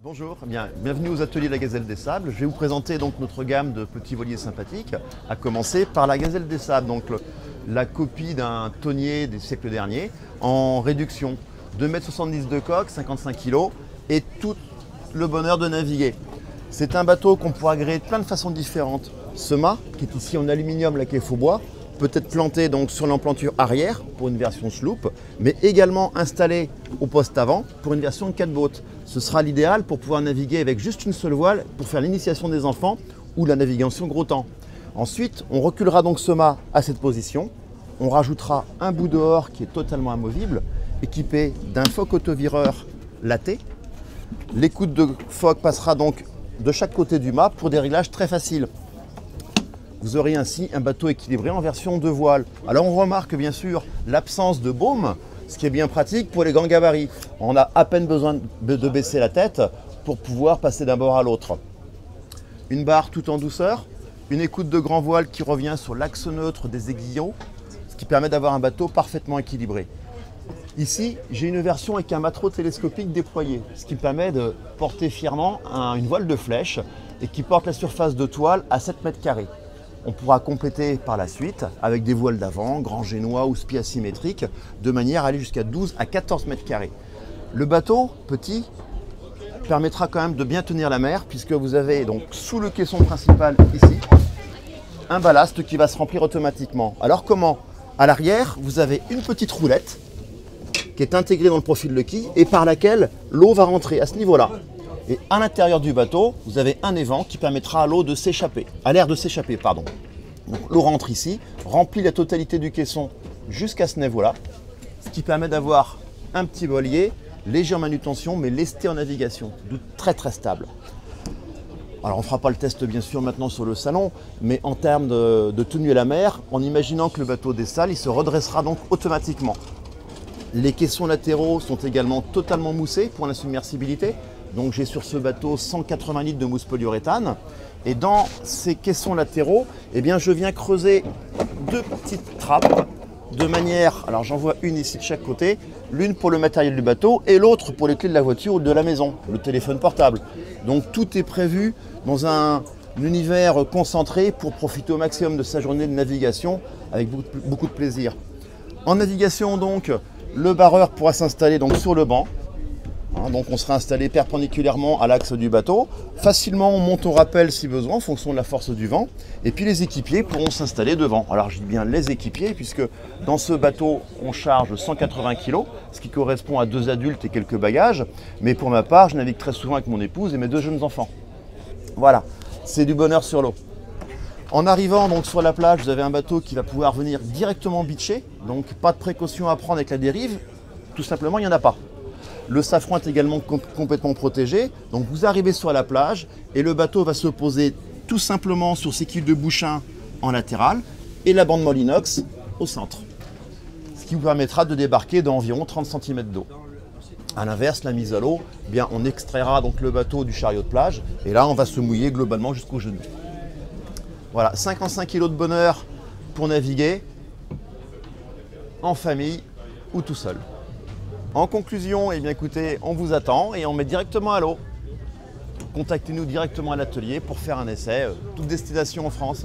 Bonjour, bienvenue aux ateliers de la Gazelle des Sables. Je vais vous présenter donc notre gamme de petits voiliers sympathiques, à commencer par la Gazelle des Sables, donc la copie d'un tonnier des siècles derniers en réduction. 2,70 m de coque, 55 kg et tout le bonheur de naviguer. C'est un bateau qu'on pourra agréer de plein de façons différentes. Ce mât, qui est ici en aluminium laqué faux bois, peut être planté donc sur l'emplanture arrière pour une version sloop, mais également installé au poste avant pour une version 4 boats. Ce sera l'idéal pour pouvoir naviguer avec juste une seule voile pour faire l'initiation des enfants ou la navigation gros temps. Ensuite, on reculera donc ce mât à cette position. On rajoutera un bout dehors qui est totalement amovible, équipé d'un foc autovireur latté. L'écoute de foc passera donc de chaque côté du mât pour des réglages très faciles. Vous aurez ainsi un bateau équilibré en version 2 voiles. Alors on remarque bien sûr l'absence de baume, ce qui est bien pratique pour les grands gabarits. On a à peine besoin de baisser la tête pour pouvoir passer d'un bord à l'autre. Une barre tout en douceur, une écoute de grand voile qui revient sur l'axe neutre des aiguillons, ce qui permet d'avoir un bateau parfaitement équilibré. Ici, j'ai une version avec un mâtreau télescopique déployé, ce qui me permet de porter fièrement une voile de flèche et qui porte la surface de toile à 7 mètres carrés. On pourra compléter par la suite avec des voiles d'avant, grand génois ou spi asymétriques, de manière à aller jusqu'à 12 à 14 mètres carrés. Le bateau, petit, permettra quand même de bien tenir la mer, puisque vous avez donc sous le caisson principal ici, un ballast qui va se remplir automatiquement. Alors comment? À l'arrière, vous avez une petite roulette qui est intégrée dans le profil de quille et par laquelle l'eau va rentrer à ce niveau-là. Et à l'intérieur du bateau, vous avez un évent qui permettra à l'eau de s'échapper, à l'air de s'échapper, pardon. Donc l'eau rentre ici, remplit la totalité du caisson jusqu'à ce niveau-là, ce qui permet d'avoir un petit voilier, léger en manutention, mais lesté en navigation, très stable. Alors on ne fera pas le test bien sûr maintenant sur le salon, mais en termes de tenue à la mer, en imaginant que le bateau dessale, il se redressera donc automatiquement. Les caissons latéraux sont également totalement moussés pour la submersibilité. Donc j'ai sur ce bateau 180 litres de mousse polyuréthane. Et dans ces caissons latéraux, eh bien, je viens creuser deux petites trappes de manière, alors j'en vois une ici de chaque côté, l'une pour le matériel du bateau et l'autre pour les clés de la voiture ou de la maison, le téléphone portable. Donc tout est prévu dans un univers concentré pour profiter au maximum de sa journée de navigation avec beaucoup de plaisir. En navigation donc, le barreur pourra s'installer donc sur le banc. Donc on sera installé perpendiculairement à l'axe du bateau. Facilement on monte au rappel si besoin en fonction de la force du vent. Et puis les équipiers pourront s'installer devant. Alors je dis bien les équipiers puisque dans ce bateau on charge 180 kg, ce qui correspond à 2 adultes et quelques bagages. Mais pour ma part je navigue très souvent avec mon épouse et mes 2 jeunes enfants. Voilà, c'est du bonheur sur l'eau. En arrivant donc sur la plage, vous avez un bateau qui va pouvoir venir directement beacher. Donc pas de précaution à prendre avec la dérive, tout simplement il n'y en a pas. Le safran est également complètement protégé, donc vous arrivez sur la plage et le bateau va se poser tout simplement sur ses quilles de bouchin en latéral et la bande molle inox au centre, ce qui vous permettra de débarquer d'environ 30 cm d'eau. A l'inverse, la mise à l'eau, eh bien on extraira donc le bateau du chariot de plage et là on va se mouiller globalement jusqu'aux genoux. Voilà, 55 kg de bonheur pour naviguer en famille ou tout seul. En conclusion, eh bien écoutez, on vous attend et on met directement à l'eau. Contactez-nous directement à l'atelier pour faire un essai, toute destination en France.